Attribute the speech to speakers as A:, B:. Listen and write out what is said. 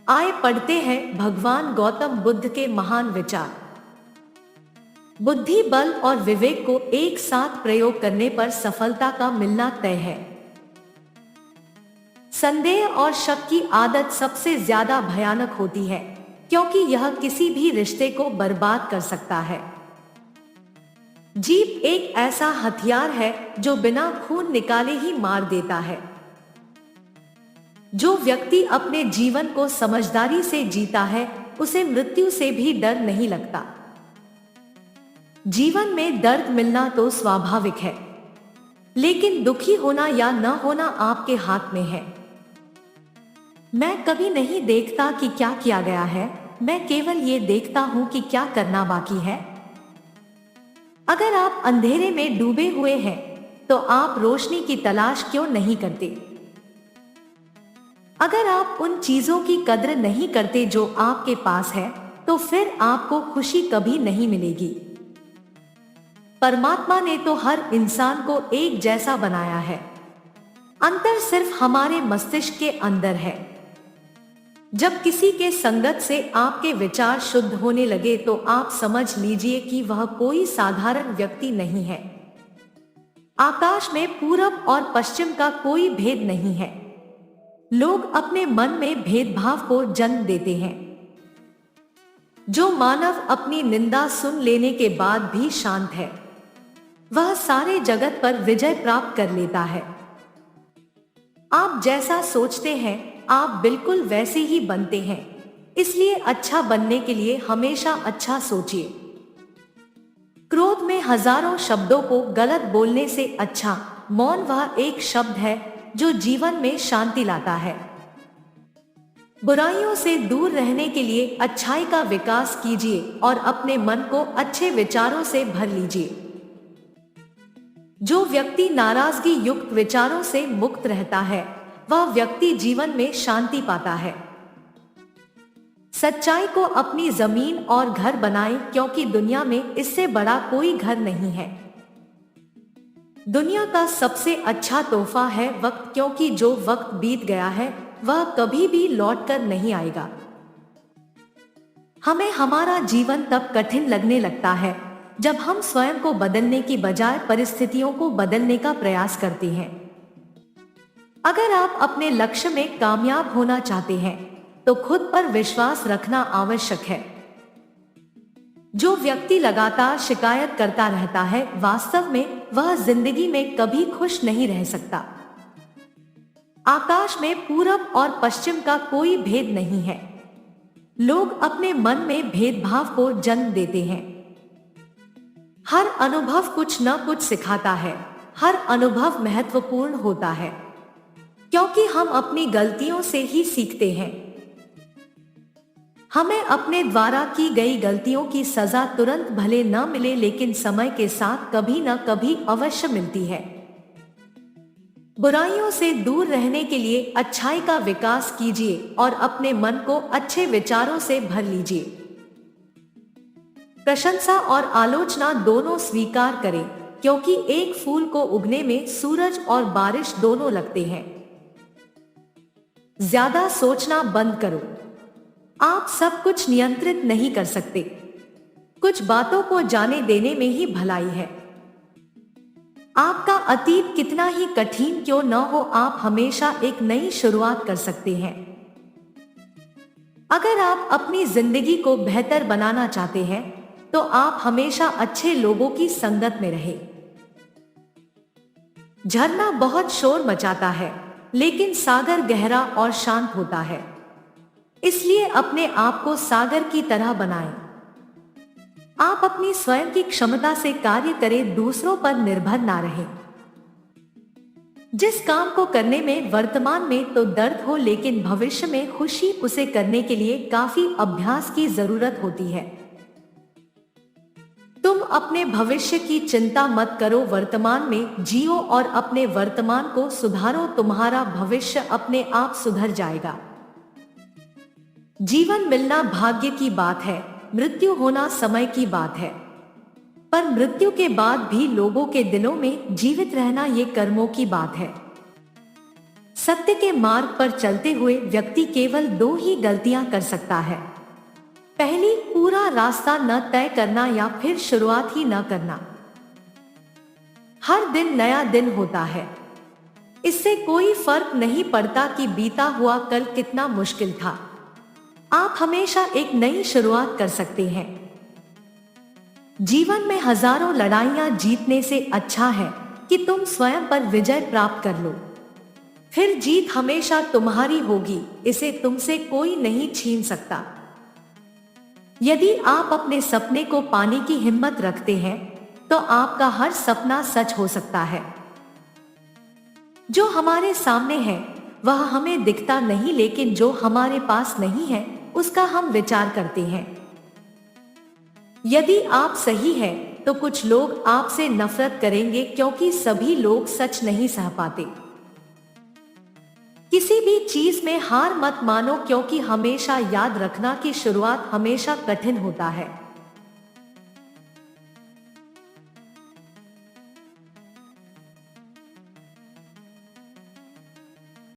A: आए पढ़ते हैं भगवान गौतम बुद्ध के महान विचार। बुद्धि, बल और विवेक को एक साथ प्रयोग करने पर सफलता का मिलना तय है। संदेह और शक की आदत सबसे ज्यादा भयानक होती है, क्योंकि यह किसी भी रिश्ते को बर्बाद कर सकता है। जीभ एक ऐसा हथियार है जो बिना खून निकाले ही मार देता है। जो व्यक्ति अपने जीवन को समझदारी से जीता है, उसे मृत्यु से भी डर नहीं लगता। जीवन में दर्द मिलना तो स्वाभाविक है, लेकिन दुखी होना या न होना आपके हाथ में है। मैं कभी नहीं देखता कि क्या किया गया है, मैं केवल ये देखता हूं कि क्या करना बाकी है। अगर आप अंधेरे में डूबे हुए हैं, तो आप रोशनी की तलाश क्यों नहीं करते? अगर आप उन चीजों की कद्र नहीं करते जो आपके पास है, तो फिर आपको खुशी कभी नहीं मिलेगी। परमात्मा ने तो हर इंसान को एक जैसा बनाया है, अंतर सिर्फ हमारे मस्तिष्क के अंदर है। जब किसी के संगत से आपके विचार शुद्ध होने लगे, तो आप समझ लीजिए कि वह कोई साधारण व्यक्ति नहीं है। आकाश में पूरब और पश्चिम का कोई भेद नहीं है। लोग अपने मन में भेदभाव को जन्म देते हैं। जो मानव अपनी निंदा सुन लेने के बाद भी शांत है, वह सारे जगत पर विजय प्राप्त कर लेता है। आप जैसा सोचते हैं, आप बिल्कुल वैसे ही बनते हैं। इसलिए अच्छा बनने के लिए हमेशा अच्छा सोचिए। क्रोध में हजारों शब्दों को गलत बोलने से अच्छा मौन वह एक शब्द है जो जीवन में शांति लाता है। बुराइयों से दूर रहने के लिए अच्छाई का विकास कीजिए और अपने मन को अच्छे विचारों से भर लीजिए। जो व्यक्ति नाराजगी युक्त विचारों से मुक्त रहता है, वह व्यक्ति जीवन में शांति पाता है। सच्चाई को अपनी जमीन और घर बनाएं, क्योंकि दुनिया में इससे बड़ा कोई घर नहीं है। दुनिया का सबसे अच्छा तोहफा है वक्त, क्योंकि जो वक्त बीत गया है वह कभी भी लौटकर नहीं आएगा। हमें हमारा जीवन तब कठिन लगने लगता है जब हम स्वयं को बदलने की बजाय परिस्थितियों को बदलने का प्रयास करते हैं। अगर आप अपने लक्ष्य में कामयाब होना चाहते हैं, तो खुद पर विश्वास रखना आवश्यक है। जो व्यक्ति लगातार शिकायत करता रहता है, वास्तव में वह जिंदगी में कभी खुश नहीं रह सकता। आकाश में पूरब और पश्चिम का कोई भेद नहीं है। लोग अपने मन में भेदभाव को जन्म देते हैं। हर अनुभव कुछ न कुछ सिखाता है। हर अनुभव महत्वपूर्ण होता है, क्योंकि हम अपनी गलतियों से ही सीखते हैं। हमें अपने द्वारा की गई गलतियों की सजा तुरंत भले न मिले, लेकिन समय के साथ कभी न कभी अवश्य मिलती है। बुराइयों से दूर रहने के लिए अच्छाई का विकास कीजिए और अपने मन को अच्छे विचारों से भर लीजिए। प्रशंसा और आलोचना दोनों स्वीकार करें, क्योंकि एक फूल को उगने में सूरज और बारिश दोनों लगते हैं। ज्यादा सोचना बंद करो। आप सब कुछ नियंत्रित नहीं कर सकते। कुछ बातों को जाने देने में ही भलाई है। आपका अतीत कितना ही कठिन क्यों न हो, आप हमेशा एक नई शुरुआत कर सकते हैं। अगर आप अपनी जिंदगी को बेहतर बनाना चाहते हैं, तो आप हमेशा अच्छे लोगों की संगत में रहें। झरना बहुत शोर मचाता है, लेकिन सागर गहरा और शांत होता है। इसलिए अपने आप को सागर की तरह बनाएं। आप अपनी स्वयं की क्षमता से कार्य करें, दूसरों पर निर्भर ना रहें। जिस काम को करने में वर्तमान में तो दर्द हो, लेकिन भविष्य में खुशी, उसे करने के लिए काफी अभ्यास की जरूरत होती है। तुम अपने भविष्य की चिंता मत करो, वर्तमान में जियो और अपने वर्तमान को सुधारो। तुम्हारा भविष्य अपने आप सुधर जाएगा। जीवन मिलना भाग्य की बात है, मृत्यु होना समय की बात है। पर मृत्यु के बाद भी लोगों के दिलों में जीवित रहना ये कर्मों की बात है। सत्य के मार्ग पर चलते हुए व्यक्ति केवल दो ही गलतियां कर सकता है। पहली, पूरा रास्ता न तय करना या फिर शुरुआत ही न करना। हर दिन नया दिन होता है, इससे कोई फर्क नहीं पड़ता कि बीता हुआ कल कितना मुश्किल था। आप हमेशा एक नई शुरुआत कर सकते हैं। जीवन में हजारों लड़ाइयां जीतने से अच्छा है कि तुम स्वयं पर विजय प्राप्त कर लो। फिर जीत हमेशा तुम्हारी होगी, इसे तुमसे कोई नहीं छीन सकता। यदि आप अपने सपने को पाने की हिम्मत रखते हैं तो आपका हर सपना सच हो सकता है। जो हमारे सामने है वह हमें दिखता नहीं, लेकिन जो हमारे पास नहीं है उसका हम विचार करते हैं। यदि आप सही हैं तो कुछ लोग आपसे नफरत करेंगे, क्योंकि सभी लोग सच नहीं सह पाते। किसी भी चीज में हार मत मानो, क्योंकि हमेशा याद रखना कि शुरुआत हमेशा कठिन होता है।